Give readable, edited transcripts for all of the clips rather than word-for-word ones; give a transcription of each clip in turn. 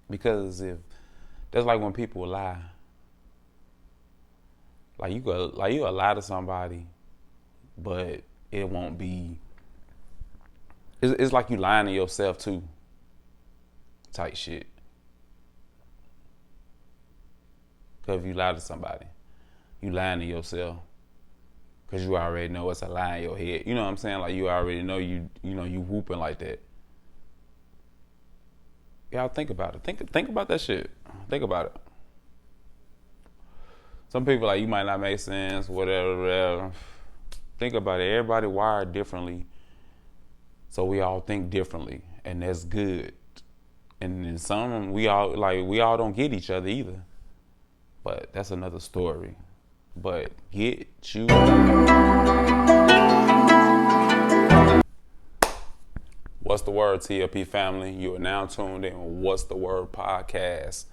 Because if that's like when people lie. You'll lie to somebody, but it won't be. It's like you lying to yourself too. Type shit. Cause if you lie to somebody, you lying to yourself. Cause you already know it's a lie in your head. You know what I'm saying? Like you already know you whooping like that. Y'all think about it. Think about that shit. Think about it. Some people like you might not make sense, whatever. Think about it. Everybody wired differently, so we all think differently, and that's good. And then some we all don't get each other either. But that's another story. But get you. What's the word, TLP family? You are now tuned in. What's the word podcast,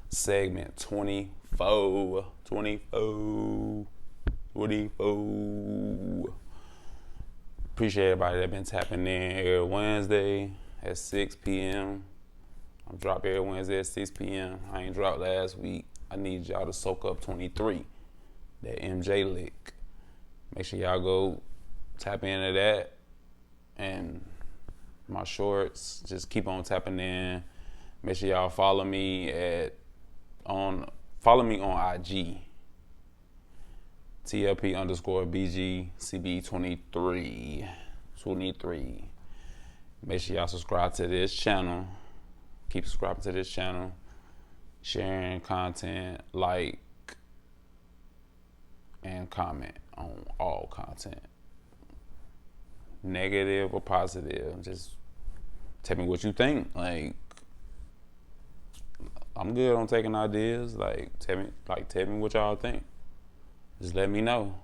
segment 24. 24. 24. Appreciate everybody that been tapping in every Wednesday at 6 p.m. I'm dropping every Wednesday at 6 p.m. I ain't dropped last week. I need y'all to soak up 23. That MJ lick. Make sure y'all go tap into that. And my shorts, just keep on tapping in. Make sure y'all follow me on IG. TLP_BGCB23. 23. Make sure y'all subscribe to this channel. Keep subscribing to this channel. Sharing content, like, and comment on all content. Negative or positive. Just tell me what you think. Like, I'm good on taking ideas. Tell me what y'all think. Just let me know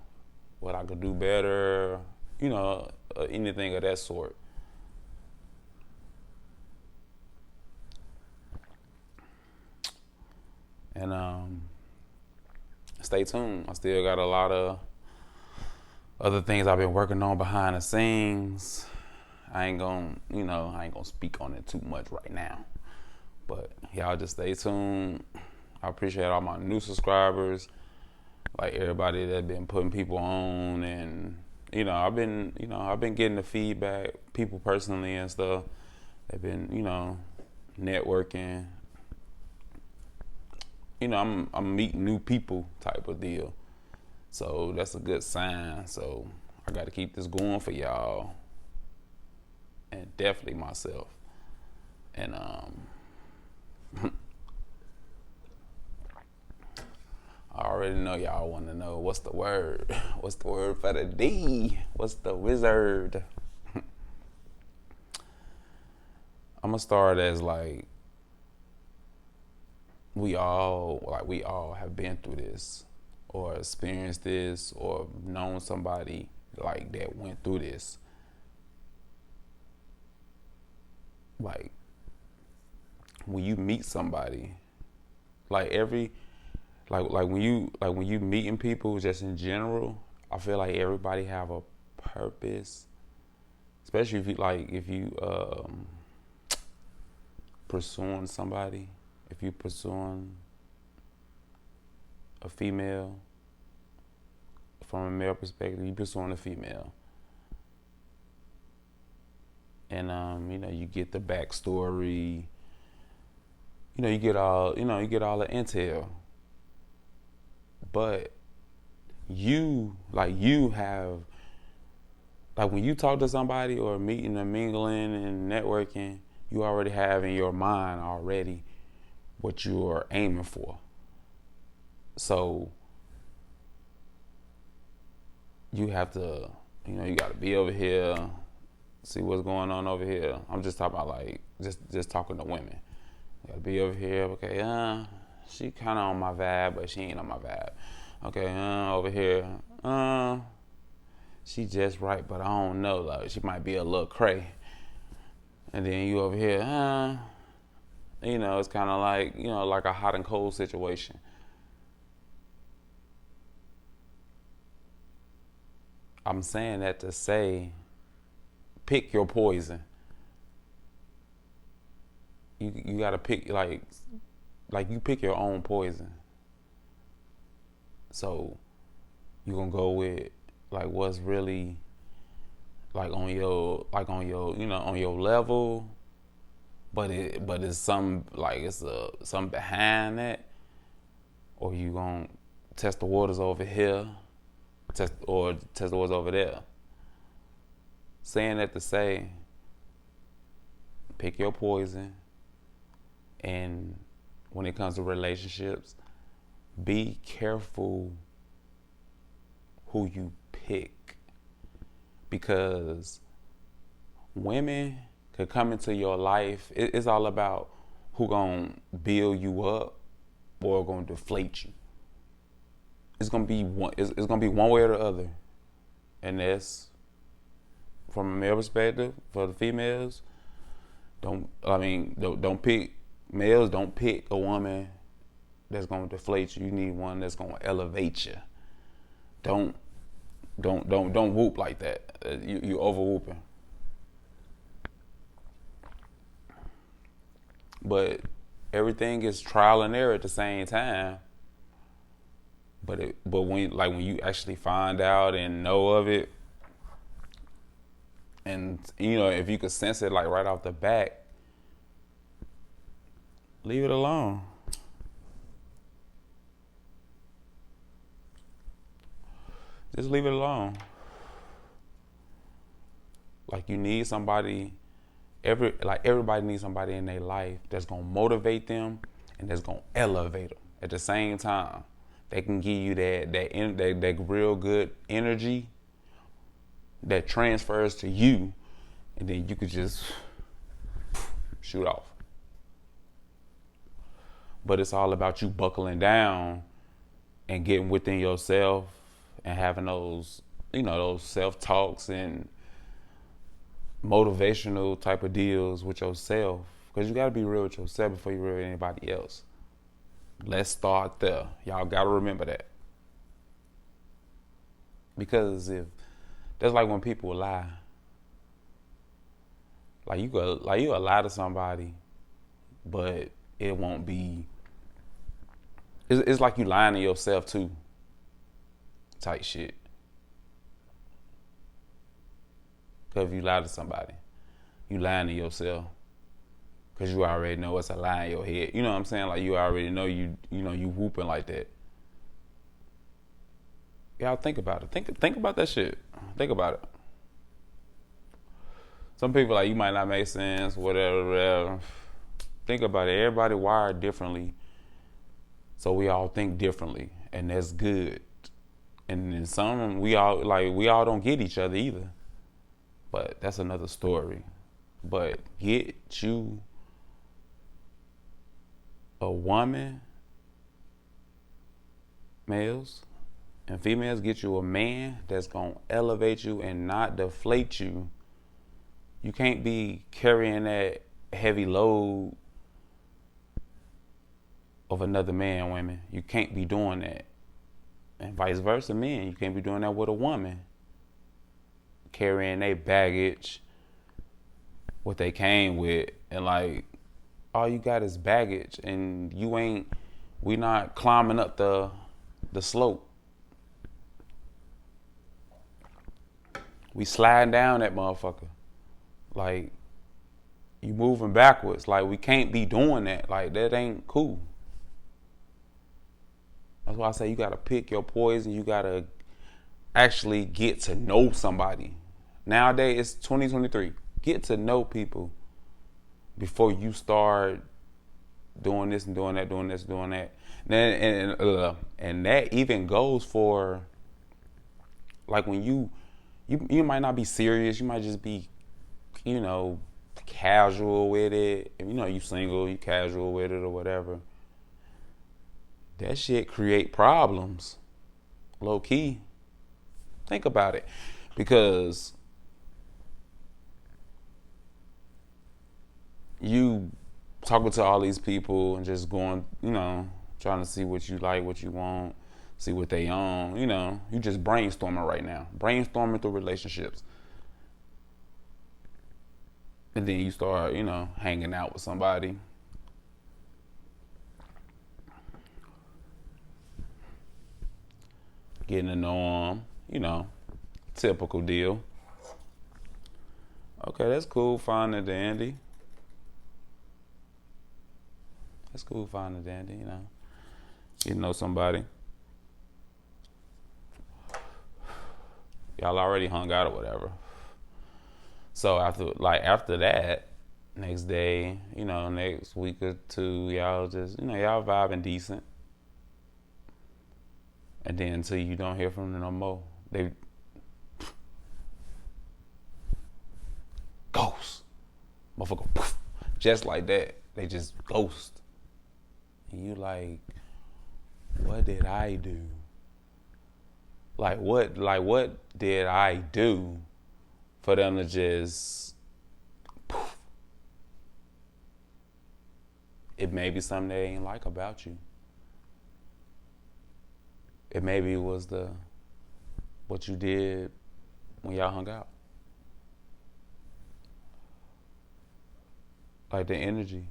what I could do better. Anything of that sort. And stay tuned. I still got a lot of other things I've been working on behind the scenes. I ain't gonna speak on it too much right now. But y'all just stay tuned. I appreciate all my new subscribers, like everybody that been putting people on, and I've been getting the feedback, people personally and stuff. They've been networking. I'm meeting new people type of deal. So that's a good sign. So I got to keep this going for y'all, and definitely myself. And I already know y'all want to know what's the word. What's the word for the D? What's the wizard? I'm gonna start as we all have been through this, or experienced this, or known somebody that went through this. Like when you meet somebody, when you meeting people just in general, I feel like everybody have a purpose, especially if you pursuing somebody. If you pursuing a female, from a male perspective, you pursuing a female, and you get the backstory. You get all the intel, but you have, when you talk to somebody or meeting and mingling and networking, you already have in your mind already what you are aiming for. So you have to, you got to be over here, see what's going on over here. I'm just talking about just talking to women. You got to be over here. Okay, she kind of on my vibe, but she ain't on my vibe. Okay, over here, she just right, but I don't know. She might be a little cray. And then you over here, it's kind of like a hot and cold situation. I'm saying that to say, pick your poison. you gotta pick like you pick your own poison. So you gonna go with like what's really like on your on your level, but it's some like it's something behind that, or you gonna test the waters over here, test the waters over there. Saying that to say, pick your poison, and when it comes to relationships, be careful who you pick, because women could come into your life. It's all about who gonna build you up or gonna deflate you. It's gonna be one. It's gonna be one way or the other, and that's from a male perspective. For the females, don't pick males. Don't pick a woman that's gonna deflate you. You need one that's gonna elevate you. Don't whoop like that. You over whooping. But everything is trial and error at the same time. But when you actually find out and know of it, and if you could sense it like right off the bat, leave it alone. Just leave it alone. Like you need somebody. Everybody needs somebody in their life that's gonna motivate them and that's gonna elevate them at the same time. They can give you that real good energy that transfers to you, and then you could just shoot off. But it's all about you buckling down and getting within yourself and having those self-talks and motivational type of deals with yourself, because you got to be real with yourself before you're real with anybody else. Let's start there. Y'all got to remember that, because if that's like when people lie, you'll lie to somebody, but it won't be. It's like you lying to yourself too. Type shit. Because if you lie to somebody, you lying to yourself. Because you already know it's a lie in your head. You know what I'm saying? Like you already know you whooping like that. Y'all think about it. Think about that shit. Think about it. Some people like you might not make sense, whatever. Think about it. Everybody wired differently. So we all think differently. And that's good. And then some we all don't get each other either. But that's another story. But get you a woman, males and females, get you a man that's gonna elevate you and not deflate you. You can't be carrying that heavy load of another man, women. You can't be doing that. And vice versa, men. You can't be doing that with a woman. Carrying their baggage, what they came with, and like all you got is baggage, and we not climbing up the slope. We sliding down that motherfucker. Like you moving backwards. Like we can't be doing that. Like that ain't cool. That's why I say you gotta pick your poison. You gotta actually get to know somebody. Nowadays, it's 2023. Get to know people before you start doing this and doing that, doing this, doing that. And that even goes for like when you might not be serious. You might just be, casual with it. You single, you casual with it or whatever. That shit create problems. Low key. Think about it. Because you talking to all these people and just going, trying to see what you like, what you want, see what they own. You just brainstorming right now. Brainstorming through relationships. And then you start, hanging out with somebody. getting to know them, typical deal. Okay, that's cool, fine and dandy. That's cool, fine and dandy, You know somebody. Y'all already hung out or whatever. So after that, next day, next week or two, y'all just, y'all vibing decent. And then until you don't hear from them no more, they ghost. Motherfucker, poof, just like that. They just ghost. And you like, what did I do? Like what did I do for them to just poof? It may be something they ain't like about you. It maybe was what you did when y'all hung out. Like the energy.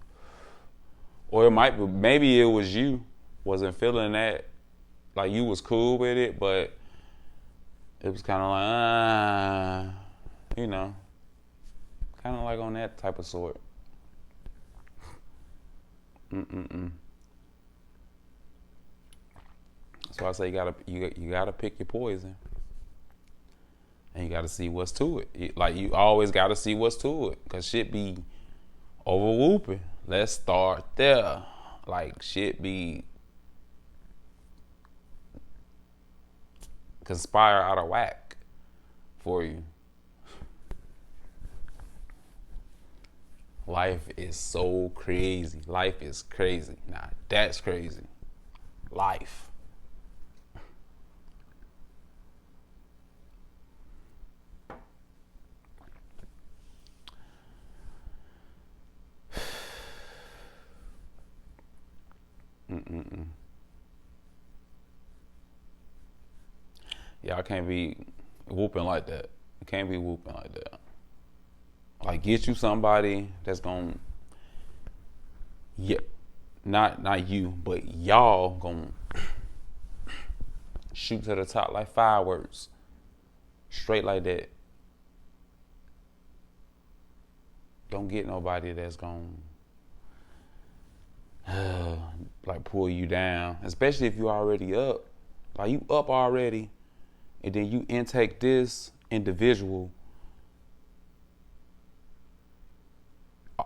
Or maybe it was you wasn't feeling that. Like you was cool with it, but it was kind of like, kind of like on that type of sort. So I say you gotta pick your poison, and you gotta see what's to it. Like you always gotta see what's to it, cause shit be over whooping. Let's start there. Like shit be conspire out of whack for you. Life is so crazy. Life is crazy. Nah, that's crazy. Life. Y'all can't be whooping like that. You can't be whooping like that. Like get you somebody that's gonna, not you, but y'all gonna shoot to the top like fireworks, straight like that. Don't get nobody that's gonna like pull you down, especially if you already up. Like you up already, and then you intake this individual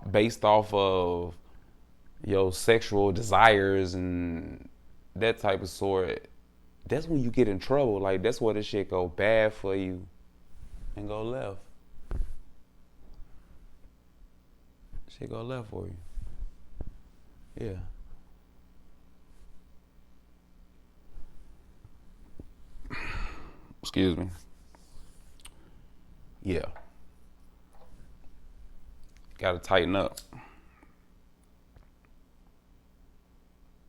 based off of your sexual desires and that type of sort. That's when you get in trouble. Like that's where this shit go bad for you and go left. Shit go left for you. Yeah. Excuse me. Yeah. Gotta tighten up.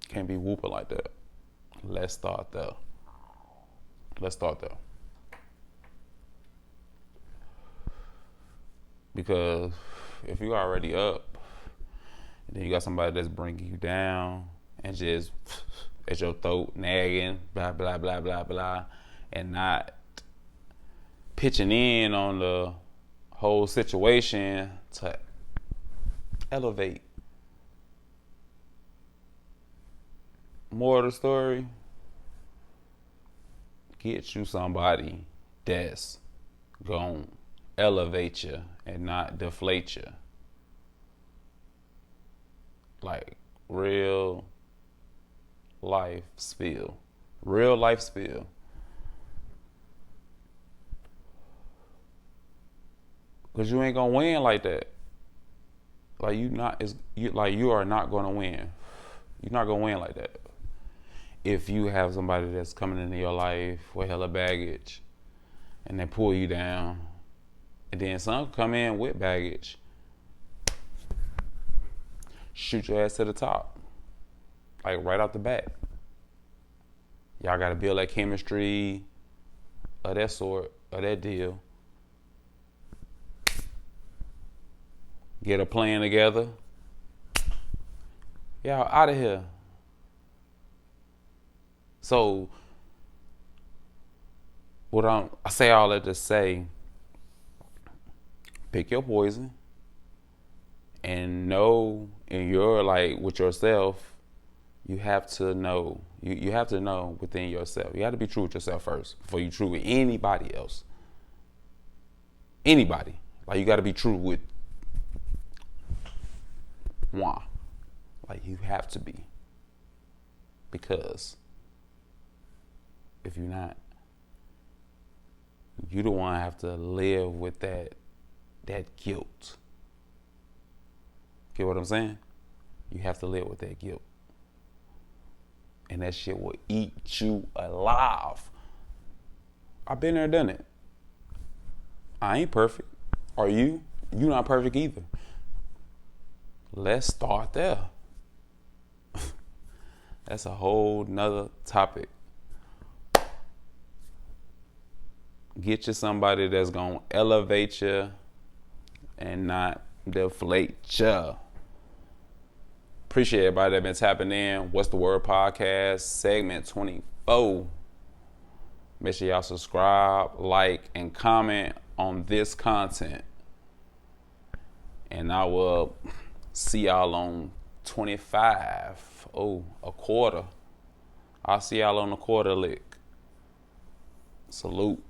Can't be whooping like that. Let's start there. Because if you already up, and then you got somebody that's bringing you down and just at your throat nagging, blah, blah, blah, blah, blah, and not pitching in on the whole situation to elevate. More of the story, get you somebody that's gonna elevate you and not deflate you. Like real life spill. Cause you ain't gonna win like that. Like you are not gonna win. You're not gonna win like that. If you have somebody that's coming into your life with hella baggage and they pull you down, and then some come in with baggage, shoot your ass to the top, like right off the bat. Y'all gotta build that chemistry of that sort, of that deal. Get a plan together. Y'all out of here. So I say all that to say, pick your poison and know in your, like, with yourself, you have to know. You have to know within yourself. You have to be true with yourself first before you true with anybody else. Anybody. Like, you got to be true with one. Like, you have to be. Because if you're not, you the one have to live with that guilt. Get what I'm saying? You have to live with that guilt. And that shit will eat you alive. I've been there, done it. I ain't perfect. Are you? You not perfect either. Let's start there. That's a whole nother topic. Get you somebody that's gonna elevate you and not deflate you. Appreciate everybody that been tapping in. What's the Word Podcast, segment 24. Make sure y'all subscribe, like, and comment on this content. And I will see y'all on 25. Oh, a quarter. I'll see y'all on the quarter lick. Salute.